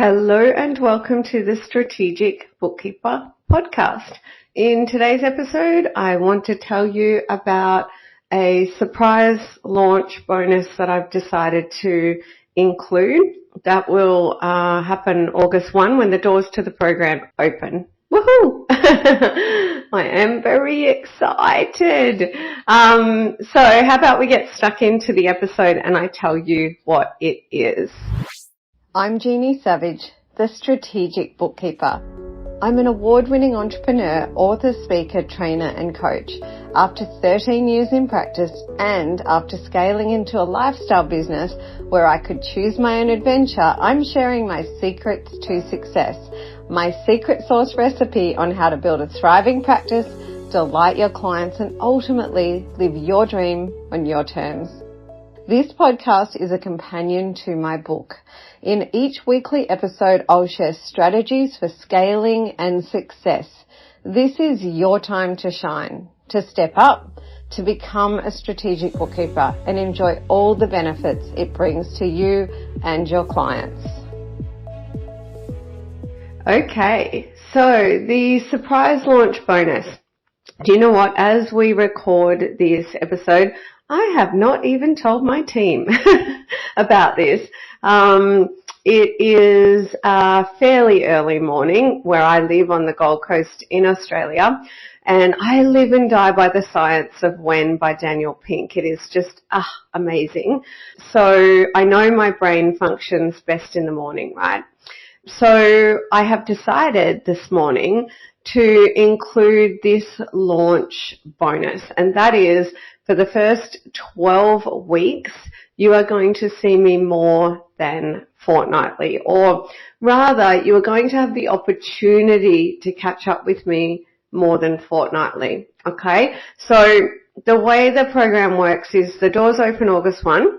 Hello and welcome to the Strategic Bookkeeper podcast. In today's episode, I want to tell you about a surprise launch bonus that I've decided to include that will happen August 1 when the doors to the program open. Woohoo! I am very excited. So how about we get stuck into the episode and I tell you what it is. I'm Jeannie Savage, the Strategic Bookkeeper. I'm an award-winning entrepreneur, author, speaker, trainer and coach. After 13 years in practice and after scaling into a lifestyle business where I could choose my own adventure, I'm sharing my secrets to success, my secret sauce recipe on how to build a thriving practice, delight your clients and ultimately live your dream on your terms. This podcast is a companion to my book. In each weekly episode, I'll share strategies for scaling and success. This is your time to shine, to step up, to become a strategic bookkeeper and enjoy all the benefits it brings to you and your clients. Okay, so the surprise launch bonus. Do you know what? As we record this episode, I have not even told my team about this. It is a fairly early morning where I live on the Gold Coast in Australia, and I live and die by the science of when by Daniel Pink. It is just amazing. So I know my brain functions best in the morning, right? So I have decided this morning to include this launch bonus, and that is for the first 12 weeks, you are going to see me more than fortnightly, or rather, you are going to have the opportunity to catch up with me more than fortnightly, okay? So the way the program works is the doors open August 1.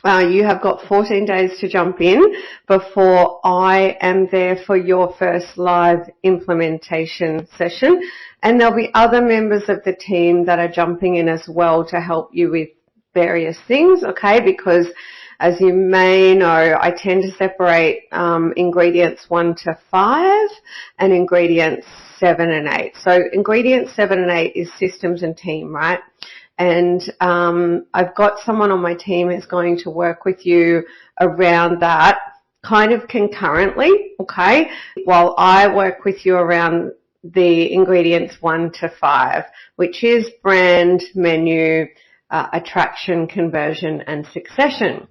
You have got 14 days to jump in before I am there for your first live implementation session. And there'll be other members of the team that are jumping in as well to help you with various things, okay? Because as you may know, I tend to separate ingredients 1 to 5 and ingredients 7 and 8. So ingredients 7 and 8 is systems and team, right? And I've got someone on my team who's going to work with you around that kind of concurrently, okay, while I work with you around the ingredients 1 to 5, which is brand, menu, attraction, conversion, and succession.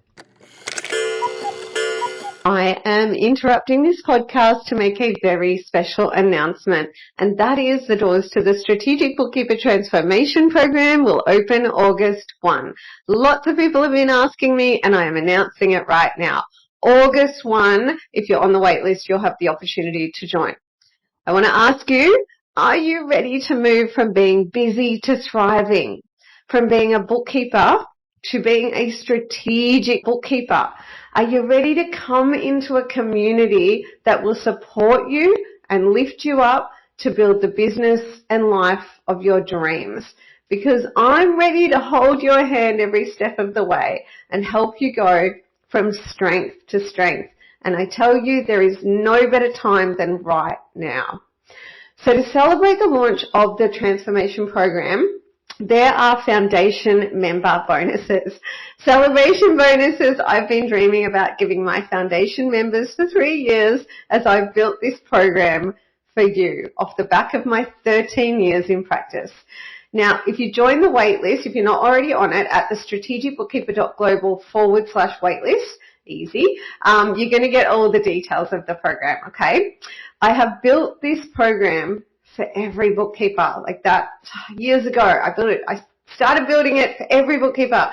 I am interrupting this podcast to make a very special announcement, and that is the doors to the Strategic Bookkeeper Transformation Program will open August 1. Lots of people have been asking me, and I am announcing it right now. August 1, if you're on the wait list, you'll have the opportunity to join. I want to ask you, are you ready to move from being busy to thriving? From being a bookkeeper to being a strategic bookkeeper? Are you ready to come into a community that will support you and lift you up to build the business and life of your dreams? Because I'm ready to hold your hand every step of the way and help you go from strength to strength. And I tell you, there is no better time than right now. So to celebrate the launch of the transformation program, there are foundation member bonuses. Celebration bonuses I've been dreaming about giving my foundation members for 3 years as I've built this program for you off the back of my 13 years in practice. Now, if you join the waitlist, if you're not already on it, at thestrategicbookkeeper.global /waitlist, easy, you're going to get all the details of the program, okay? I have built this program for every bookkeeper, like that years ago. I built it. I started building it for every bookkeeper.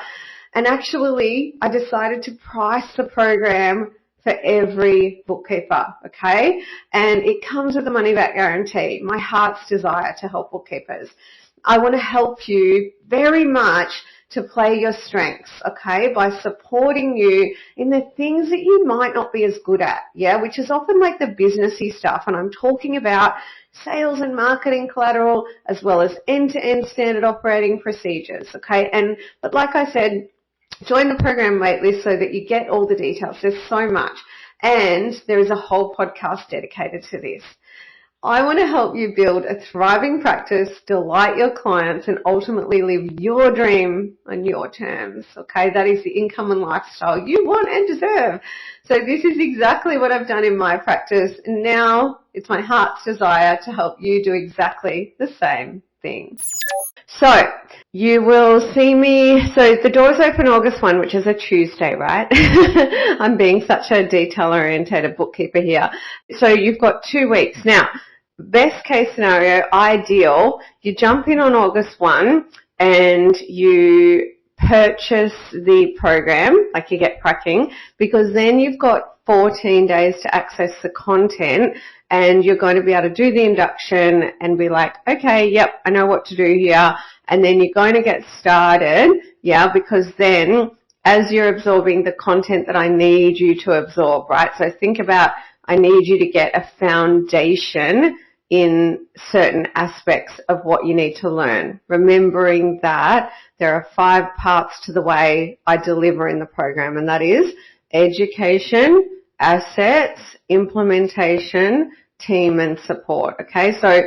And actually, I decided to price the program for every bookkeeper, okay? And it comes with a money-back guarantee, my heart's desire to help bookkeepers. I want to help you very much to play your strengths, okay, by supporting you in the things that you might not be as good at, yeah, which is often like the businessy stuff. And I'm talking about sales and marketing collateral as well as end-to-end standard operating procedures, okay? But like I said, join the program waitlist so that you get all the details. There's so much. And there is a whole podcast dedicated to this. I want to help you build a thriving practice, delight your clients, and ultimately live your dream on your terms. Okay, that is the income and lifestyle you want and deserve. So this is exactly what I've done in my practice. And now it's my heart's desire to help you do exactly the same thing. So you will see me, so the doors open August 1, which is a Tuesday, right? I'm being such a detail-orientated bookkeeper here. So you've got 2 weeks. Now, best case scenario, ideal, you jump in on August 1 and you purchase the program, like you get cracking, because then you've got 14 days to access the content and you're going to be able to do the induction and be like, okay, yep, I know what to do here. And then you're going to get started, yeah, because then as you're absorbing the content that I need you to absorb, right? So think about, I need you to get a foundation in certain aspects of what you need to learn. Remembering that there are 5 parts to the way I deliver in the program, and that is education, assets, implementation, team and support. Okay, so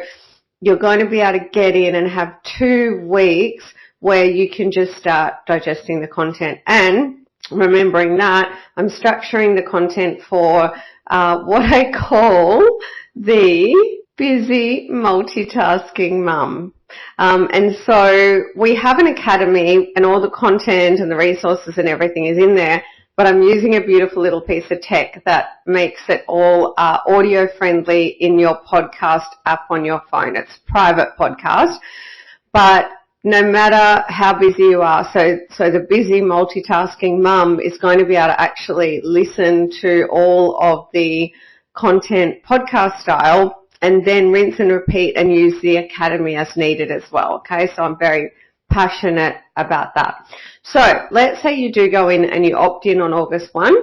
you're going to be able to get in and have 2 weeks where you can just start digesting the content. And remembering that I'm structuring the content for what I call the busy multitasking mum. And so we have an academy and all the content and the resources and everything is in there, but I'm using a beautiful little piece of tech that makes it all audio friendly in your podcast app on your phone. It's a private podcast, but no matter how busy you are, so the busy multitasking mum is going to be able to actually listen to all of the content podcast style and then rinse and repeat and use the academy as needed as well. Okay, so I'm very passionate about that. So let's say you do go in and you opt in on August 1.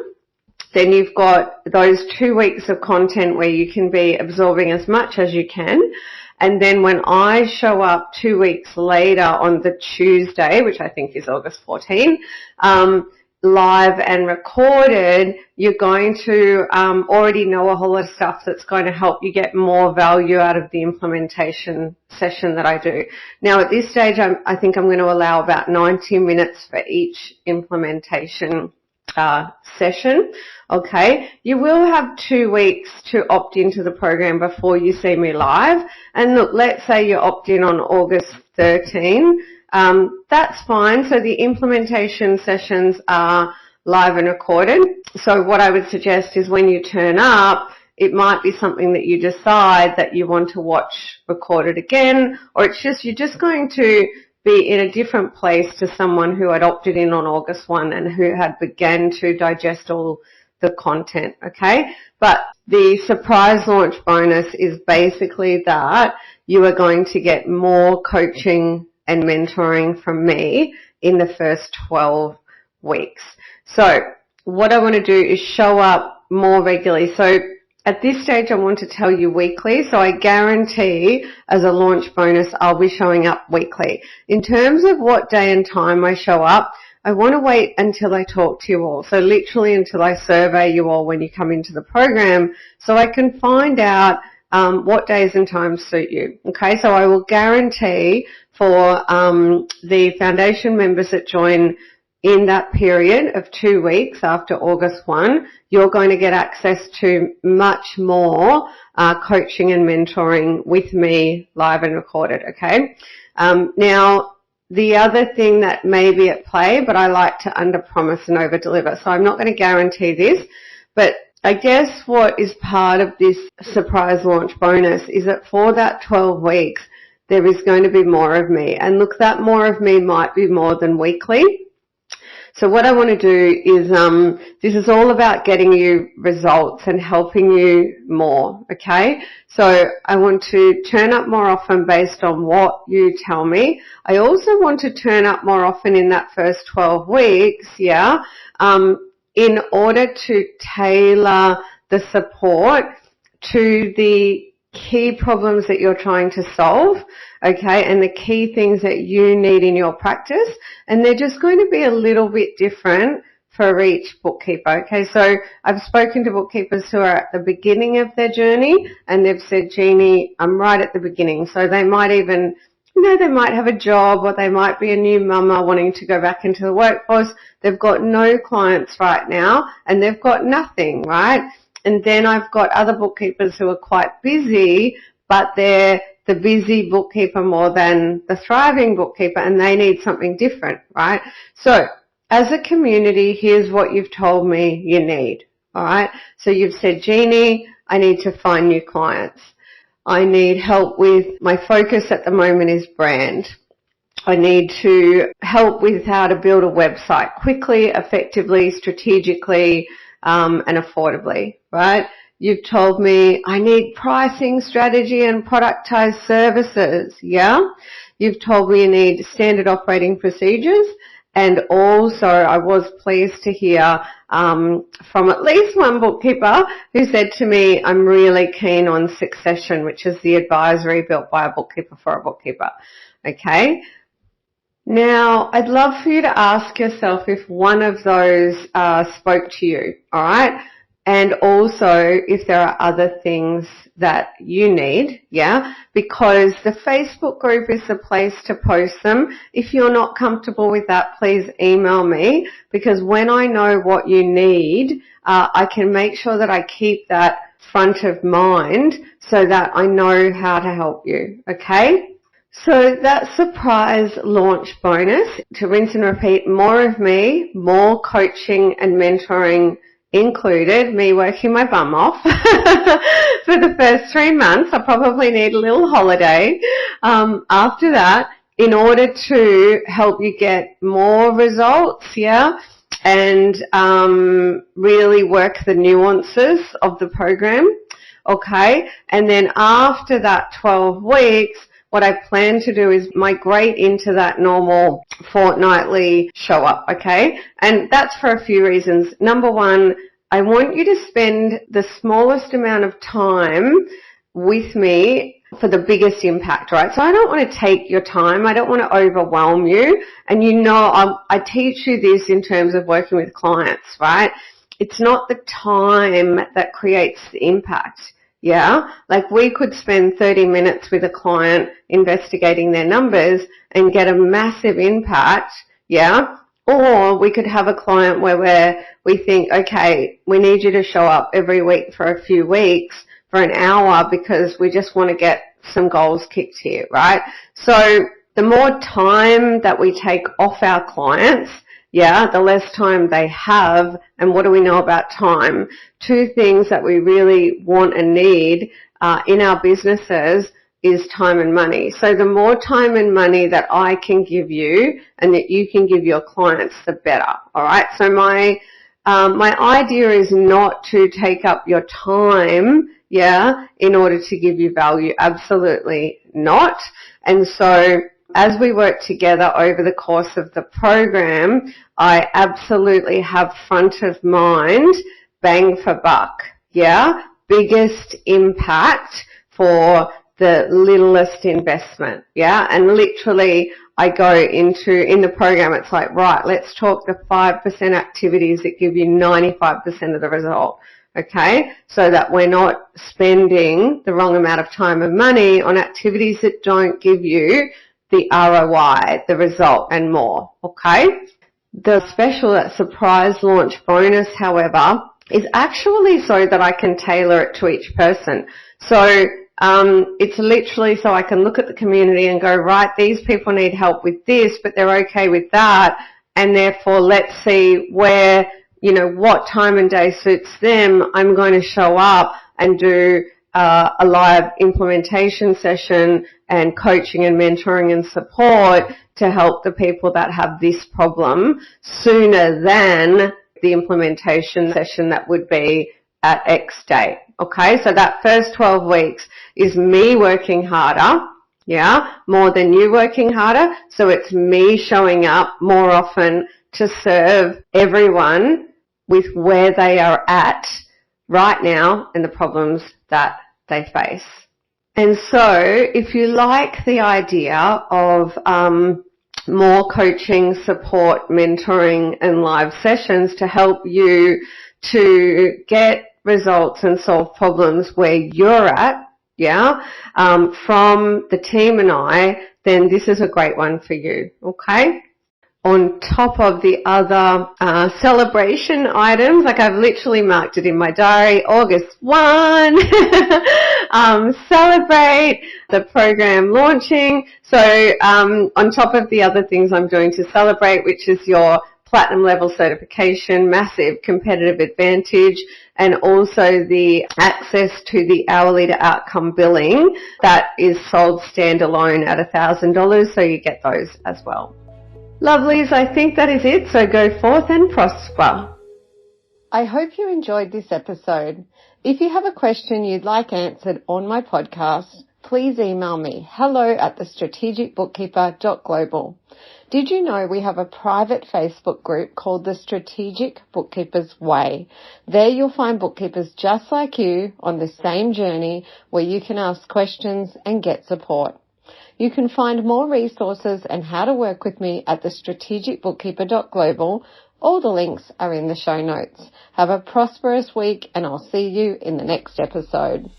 Then you've got those 2 weeks of content where you can be absorbing as much as you can. And then when I show up 2 weeks later on the Tuesday, which I think is August 14, live and recorded, you're going to already know a whole lot of stuff that's going to help you get more value out of the implementation session that I do. Now at this stage, I think I'm going to allow about 90 minutes for each implementation session. Okay, you will have 2 weeks to opt into the program before you see me live. And look, let's say you opt in on August 13. That's fine. So the implementation sessions are live and recorded. So what I would suggest is when you turn up, it might be something that you decide that you want to watch recorded again, or it's just, you're just going to be in a different place to someone who had opted in on August 1 and who had begun to digest all the content, okay? But the surprise launch bonus is basically that you are going to get more coaching and mentoring from me in the first 12 weeks. So what I want to do is show up more regularly. So at this stage, I want to tell you weekly. So I guarantee as a launch bonus, I'll be showing up weekly. In terms of what day and time I show up, I want to wait until I talk to you all. So literally until I survey you all when you come into the program so I can find out what days and times suit you. Okay, so I will guarantee for the foundation members that join in that period of 2 weeks after August 1, you're going to get access to much more coaching and mentoring with me live and recorded, okay? Now, the other thing that may be at play, but I like to under-promise and over-deliver, so I'm not going to guarantee this, but I guess what is part of this surprise launch bonus is that for that 12 weeks, there is going to be more of me. And look, that more of me might be more than weekly. So what I want to do is, this is all about getting you results and helping you more, okay? So I want to turn up more often based on what you tell me. I also want to turn up more often in that first 12 weeks, yeah, in order to tailor the support to the key problems that you're trying to solve, okay, and the key things that you need in your practice, and they're just going to be a little bit different for each bookkeeper. Okay, so I've spoken to bookkeepers who are at the beginning of their journey and they've said, Jeannie, I'm right at the beginning. So they might even, they might have a job, or they might be a new mama wanting to go back into the workforce. They've got no clients right now and they've got nothing, right? And then I've got other bookkeepers who are quite busy, but they're the busy bookkeeper more than the thriving bookkeeper, and they need something different, right? So as a community, here's what you've told me you need, all right? So you've said, Jeannie, I need to find new clients. I need help with, my focus at the moment is brand. I need to help with how to build a website quickly, effectively, strategically, and affordably, right? You've told me I need pricing strategy and productized services, yeah? You've told me you need standard operating procedures, and also I was pleased to hear from at least one bookkeeper who said to me, I'm really keen on Succession, which is the advisory built by a bookkeeper for a bookkeeper, okay? Now, I'd love for you to ask yourself if one of those spoke to you, all right? And also if there are other things that you need, yeah? Because the Facebook group is the place to post them. If you're not comfortable with that, please email me, because when I know what you need, I can make sure that I keep that front of mind so that I know how to help you, okay? So that surprise launch bonus, to rinse and repeat, more of me, more coaching and mentoring included, me working my bum off for the first 3 months. I probably need a little holiday after that in order to help you get more results, yeah, and really work the nuances of the program, okay? And then after that 12 weeks, what I plan to do is migrate into that normal fortnightly show up, okay? And that's for a few reasons. Number one, I want you to spend the smallest amount of time with me for the biggest impact, right? So I don't want to take your time. I don't want to overwhelm you. And I teach you this in terms of working with clients, right? It's not the time that creates the impact. Yeah, like we could spend 30 minutes with a client investigating their numbers and get a massive impact, yeah, or we could have a client where we think, okay, we need you to show up every week for a few weeks for an hour because we just want to get some goals kicked here, right? So the more time that we take off our clients, yeah, the less time they have. And what do we know about time? Two things that we really want and need in our businesses is time and money. So the more time and money that I can give you and that you can give your clients, the better. All right. So my idea is not to take up your time, yeah, in order to give you value. Absolutely not. And so as we work together over the course of the program, I absolutely have front of mind, bang for buck, yeah, biggest impact for the littlest investment, yeah, and literally I go in the program, it's like, right, let's talk the 5% activities that give you 95% of the result. Okay, so that we're not spending the wrong amount of time and money on activities that don't give you the ROI, the result, and more, okay? The special, that surprise launch bonus, however, is actually so that I can tailor it to each person. So it's literally so I can look at the community and go, right, these people need help with this, but they're okay with that, and therefore let's see where, what time and day suits them. I'm going to show up and do a live implementation session and coaching and mentoring and support to help the people that have this problem sooner than the implementation session that would be at X date. Okay, so that first 12 weeks is me working harder, yeah, more than you working harder. So it's me showing up more often to serve everyone with where they are at right now and the problems that they face. And so if you like the idea of more coaching, support, mentoring and live sessions to help you to get results and solve problems where you're at, from the team and I, then this is a great one for you, okay? On top of the other celebration items, like I've literally marked it in my diary, August 1, celebrate the program launching. So on top of the other things I'm doing to celebrate, which is your platinum level certification, massive competitive advantage, and also the access to the hourly to outcome billing that is sold standalone at $1,000, so you get those as well. Lovelies, I think that is it, so go forth and prosper. I hope you enjoyed this episode. If you have a question you'd like answered on my podcast, please email me, hello@thestrategicbookkeeper.global. Did you know we have a private Facebook group called The Strategic Bookkeeper's Way? There you'll find bookkeepers just like you on the same journey where you can ask questions and get support. You can find more resources and how to work with me at thestrategicbookkeeper.global. All the links are in the show notes. Have a prosperous week and I'll see you in the next episode.